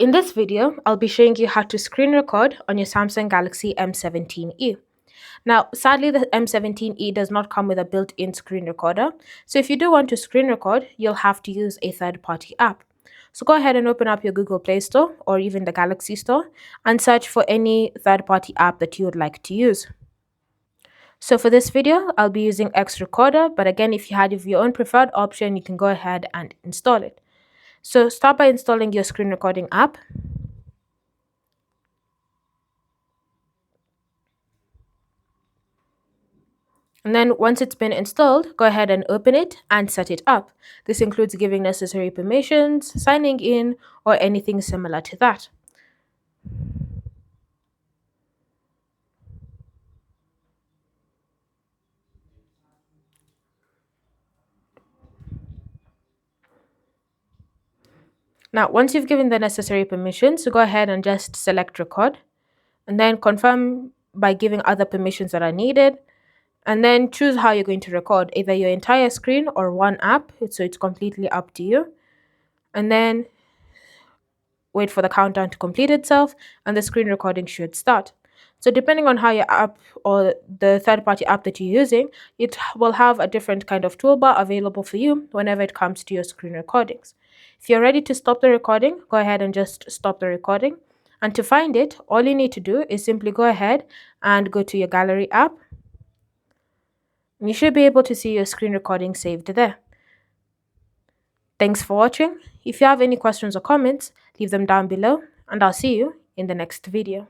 In this video, I'll be showing you how to screen record on your Samsung Galaxy M17e. Now, sadly, the M17e does not come with a built-in screen recorder, so if you do want to screen record, you'll have to use a third-party app. So go ahead and open up your Google Play Store or even the Galaxy Store and search for any third-party app that you would like to use. So for this video, I'll be using X Recorder, but again, if you had your own preferred option, you can go ahead and install it. So start by installing your screen recording app. And then once it's been installed, go ahead and open it and set it up. This includes giving necessary permissions, signing in, or anything similar to that. Now, once you've given the necessary permissions, go ahead and just select record, and then confirm by giving other permissions that are needed, and then choose how you're going to record, either your entire screen or one app, so it's completely up to you. And then wait for the countdown to complete itself, and the screen recording should start. So depending on how your app or the third-party app that you're using, it will have a different kind of toolbar available for you whenever it comes to your screen recordings. If you're ready to stop the recording, go ahead and just stop the recording. And to find it, all you need to do is simply go ahead and go to your gallery app. And you should be able to see your screen recording saved there. Thanks for watching. If you have any questions or comments, leave them down below, and I'll see you in the next video.